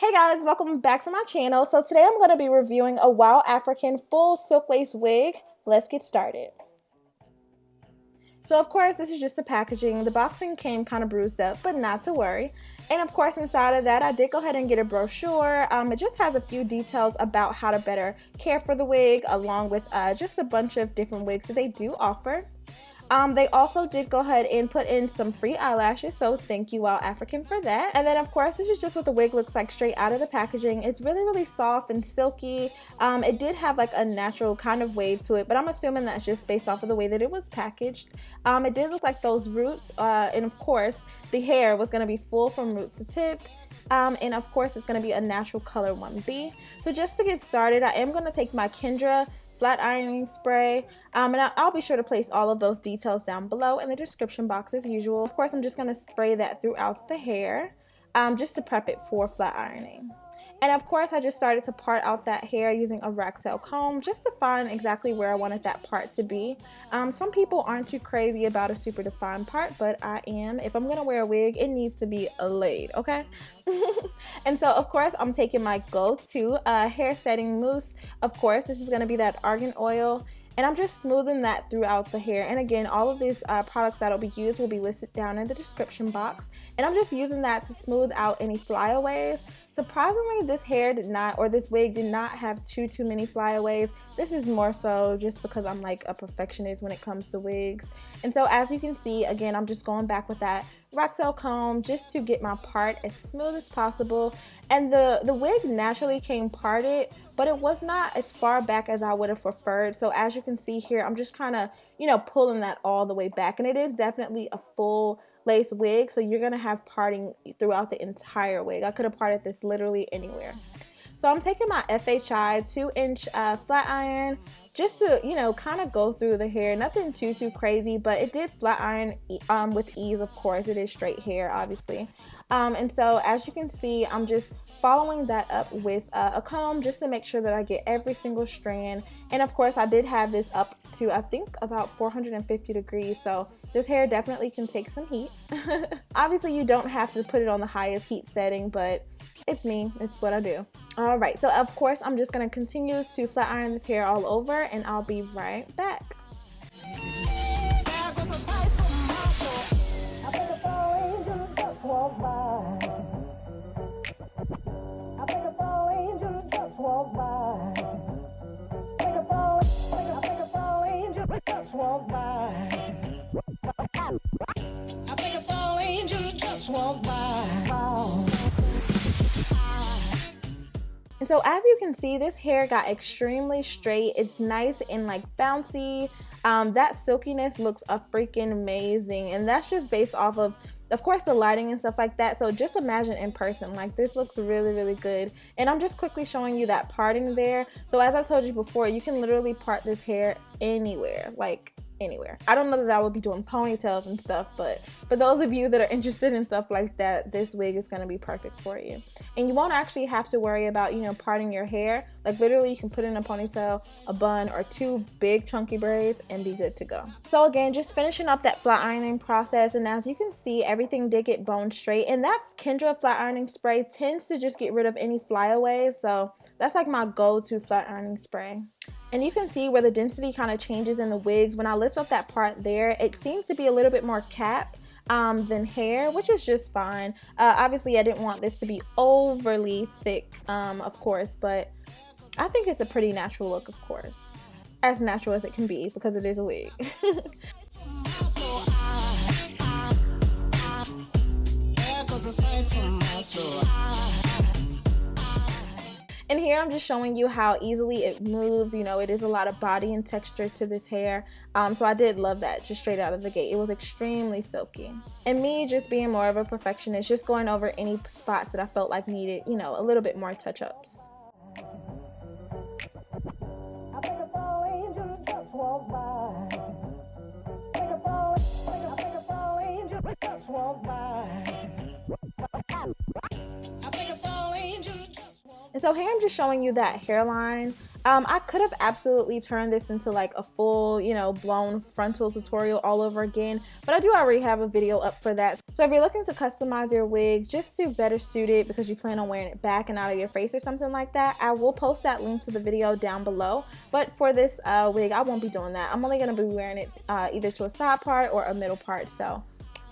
Hey guys, welcome back to my channel. So today I'm going to be reviewing a Wow African full silk lace wig. Let's get started. So of course this is just the packaging. The boxing came kind of bruised up, but not to worry. And of course inside of that I did go ahead and get a brochure. It just has a few details about how to better care for the wig, along with just a bunch of different wigs that they do offer. They also did go ahead and put in some free eyelashes, so thank you WowAfrican for that. And then of course this is just what the wig looks like straight out of the packaging. It's really soft and silky. It did have like a natural kind of wave to it, but I'm assuming that's just based off of the way that it was packaged. It did look like those roots, and of course the hair was going to be full from roots to tip. And of course it's going to be a natural color 1B. So just to get started, I am going to take my KENRA flat ironing spray, and I'll be sure to place all of those details down below in the description box as usual. Of course I'm just going to spray that throughout the hair, just to prep it for flat ironing. And of course I just started to part out that hair using a rat-tail comb just to find exactly where I wanted that part to be. Some people aren't too crazy about a super defined part, but I am. If I'm gonna wear a wig, it needs to be laid, okay? And so of course I'm taking my go-to hair setting mousse. Of course this is gonna be that argan oil, and I'm just smoothing that throughout the hair. And again, all of these products that will be used will be listed down in the description box, and I'm just using that to smooth out any flyaways. Surprisingly, this hair did not, or this wig did not have too many flyaways. This is more so just because I'm like a perfectionist when it comes to wigs. And so as you can see, again, I'm just going back with that rat-tail comb just to get my part as smooth as possible. And the wig naturally came parted, but it was not as far back as I would have preferred. So as you can see here, I'm just kind of, pulling that all the way back. And it is definitely a full lace wig, so you're gonna have parting throughout the entire wig. I could have parted this literally anywhere. So I'm taking my FHI 2-inch flat iron just to, kind of go through the hair. Nothing too crazy, but it did flat iron with ease. Of course, it is straight hair, obviously. And so as you can see, I'm just following that up with a comb just to make sure that I get every single strand. And of course I did have this up to, I think, about 450 degrees, so this hair definitely can take some heat. Obviously you don't have to put it on the highest heat setting, but it's me, it's what I do. All right, so of course I'm just going to continue to flat iron this hair all over, and I'll be right back. And so as you can see, this hair got extremely straight. It's nice and like bouncy. That silkiness looks freaking amazing, and that's just based off of course, the lighting and stuff like that. So just imagine in person, like this looks really good. And I'm just quickly showing you that parting there. So as I told you before, you can literally part this hair anywhere, like anywhere. I don't know that I would be doing ponytails and stuff, but for those of you that are interested in stuff like that, this wig is going to be perfect for you. And you won't actually have to worry about, parting your hair. Like literally you can put in a ponytail, a bun, or 2 big chunky braids and be good to go. So again, just finishing up that flat ironing process, and as you can see, everything did get bone straight, and that KENRA flat ironing spray tends to just get rid of any flyaways, so that's like my go-to flat ironing spray. And you can see where the density kind of changes in the wigs. When I lift up that part there, it seems to be a little bit more cap than hair, which is just fine. Obviously I didn't want this to be overly thick, of course, but I think it's a pretty natural look, of course. As natural as it can be, because it is a wig. And here I'm just showing you how easily it moves. It is a lot of body and texture to this hair. So I did love that just straight out of the gate. It was extremely silky. And me just being more of a perfectionist, just going over any spots that I felt like needed, a little bit more touch-ups. And so here I'm just showing you that hairline. I could have absolutely turned this into like a full, you know, blown frontal tutorial all over again, but I do already have a video up for that. So if you're looking to customize your wig just to better suit it because you plan on wearing it back and out of your face or something like that, I will post that link to the video down below. But for this wig, I won't be doing that. I'm only going to be wearing it either to a side part or a middle part.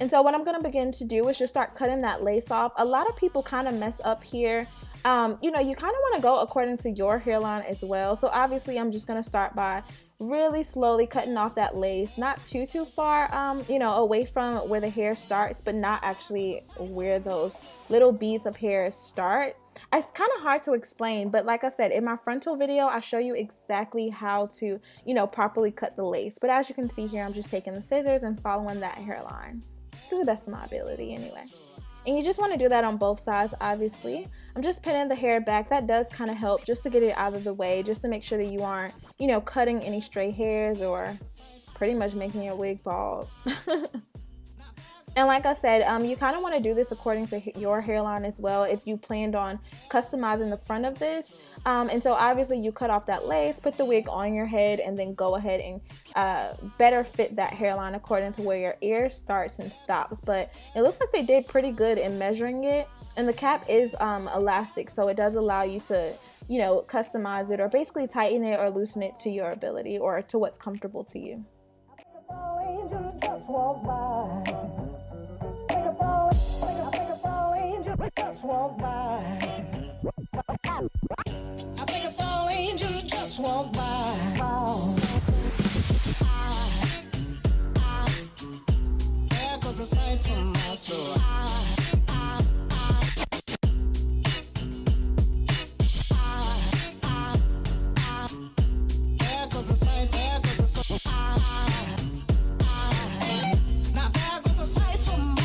And so what I'm going to begin to do is just start cutting that lace off. A lot of people kind of mess up here. You know, you kind of want to go according to your hairline as well. So obviously I'm just going to start by really slowly cutting off that lace, not too far, you know, away from where the hair starts, but not actually where those little beads of hair start. It's kind of hard to explain, but like I said, in my frontal video, I show you exactly how to, you know, properly cut the lace. But as you can see here, I'm just taking the scissors and following that hairline to the best of my ability anyway. And you just want to do that on both sides, obviously. I'm just pinning the hair back. That does kind of help just to get it out of the way, just to make sure that you aren't, you know, cutting any stray hairs or pretty much making your wig bald. And like I said, you kind of want to do this according to your hairline as well if you planned on customizing the front of this. And so obviously you cut off that lace, put the wig on your head, and then go ahead and better fit that hairline according to where your ear starts and stops. But it looks like they did pretty good in measuring it. And the cap is elastic, so it does allow you to, you know, customize it or basically tighten it or loosen it to your ability or to what's comfortable to you. I think it's all angels just walk by. There goes a sight from my soul. There goes a sight, there goes a soul. Now there goes a sight from my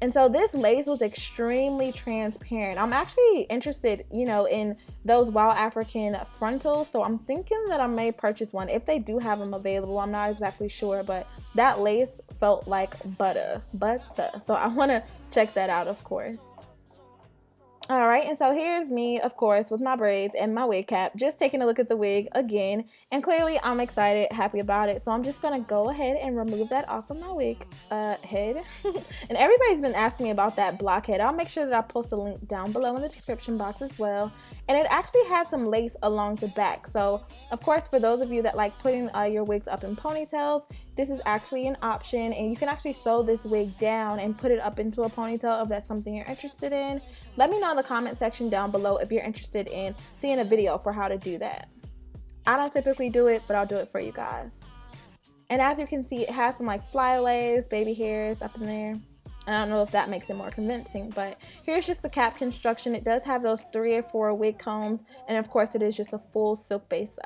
And so this lace was extremely transparent. I'm actually interested, you know, in those WOWAFRICAN frontals. So I'm thinking that I may purchase one if they do have them available. I'm not exactly sure, but that lace felt like butter. So I want to check that out, of course. All right, and so here's me, of course, with my braids and my wig cap, just taking a look at the wig again. And clearly I'm excited, happy about it. So I'm just gonna go ahead and remove that off of my wig head. And everybody's been asking me about that blockhead. I'll make sure that I post a link down below in the description box as well. And it actually has some lace along the back. So of course, for those of you that like putting your wigs up in ponytails, this is actually an option, and you can actually sew this wig down and put it up into a ponytail if that's something you're interested in. Let me know in the comment section down below if you're interested in seeing a video for how to do that. I don't typically do it, but I'll do it for you guys. And as you can see, it has some like flyaways, baby hairs up in there. I don't know if that makes it more convincing, but here's just the cap construction. It does have those 3 or 4 wig combs, and of course it is just a full silk base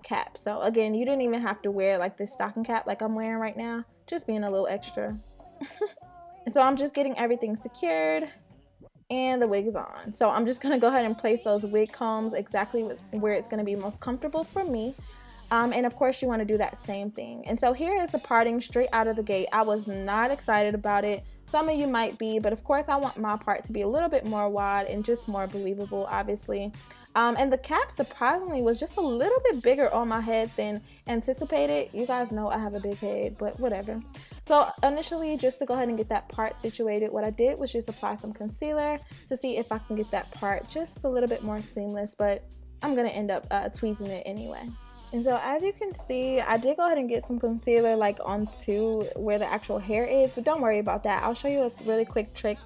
cap. So again, you didn't even have to wear like this stocking cap like I'm wearing right now, just being a little extra. And so I'm just getting everything secured and the wig is on. So I'm just gonna go ahead and place those wig combs exactly where it's gonna be most comfortable for me. And of course you want to do that same thing. And so here is the parting straight out of the gate. I was not excited about it. Some of you might be, but of course I want my part to be a little bit more wide and just more believable, obviously. And the cap surprisingly was just a little bit bigger on my head than anticipated. You guys know I have a big head, but whatever. So initially, just to go ahead and get that part situated, what I did was just apply some concealer to see if I can get that part just a little bit more seamless, but I'm gonna end up tweezing it anyway. And so as you can see, I did go ahead and get some concealer like onto where the actual hair is, but don't worry about that. I'll show you a really quick trick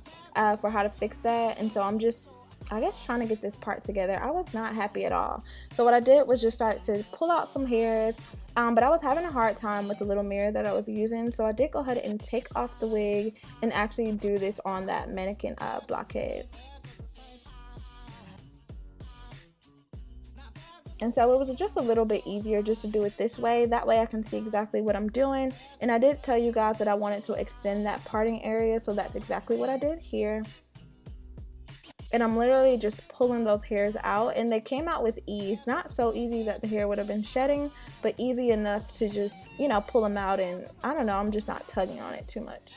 for how to fix that. And so I'm just, I guess, trying to get this part together. I was not happy at all. So what I did was just start to pull out some hairs, but I was having a hard time with the little mirror that I was using. So I did go ahead and take off the wig and actually do this on that mannequin blockhead. And so it was just a little bit easier just to do it this way. That way I can see exactly what I'm doing. And I did tell you guys that I wanted to extend that parting area, so that's exactly what I did here. And I'm literally just pulling those hairs out, and they came out with ease. Not so easy that the hair would have been shedding, but easy enough to just, you know, pull them out. And I don't know, I'm just not tugging on it too much.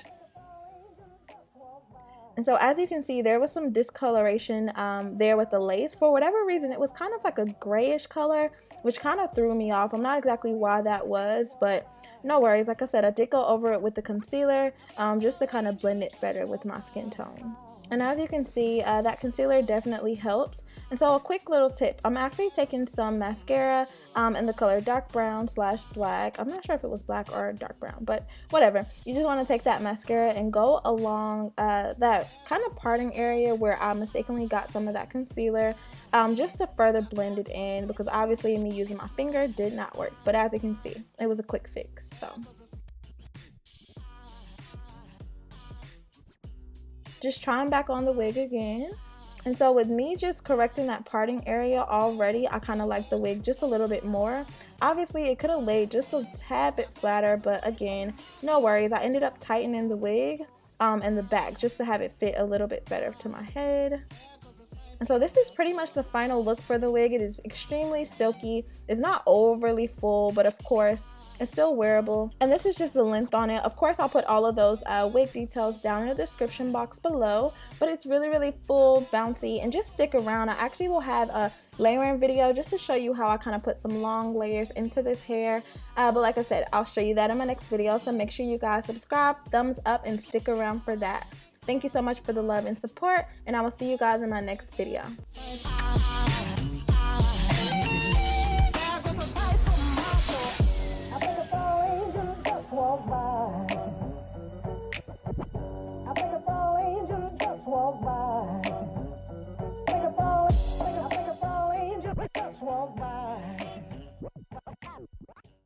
And so as you can see, there was some discoloration there with the lace. For whatever reason, it was kind of like a grayish color, which kind of threw me off. I'm not exactly why that was, but no worries. Like I said, I did go over it with the concealer just to kind of blend it better with my skin tone. And as you can see, that concealer definitely helps. And so a quick little tip, I'm actually taking some mascara in the color dark brown / black. I'm not sure if it was black or dark brown, but whatever. You just want to take that mascara and go along that kind of parting area where I mistakenly got some of that concealer just to further blend it in, because obviously me using my finger did not work. But as you can see, it was a quick fix. So just trying back on the wig again. And so with me just correcting that parting area already, I kind of like the wig just a little bit more. Obviously it could have laid just a tad bit flatter, but again, no worries. I ended up tightening the wig in the back just to have it fit a little bit better to my head. And so this is pretty much the final look for the wig. It is extremely silky. It's not overly full, but of course it's still wearable. And this is just the length on it. Of course, I'll put all of those wig details down in the description box below, but it's really full, bouncy, and just stick around. I actually will have a layering video just to show you how I kind of put some long layers into this hair. But like I said, I'll show you that in my next video. So make sure you guys subscribe, thumbs up, and stick around for that. Thank you so much for the love and support, and I will see you guys in my next video.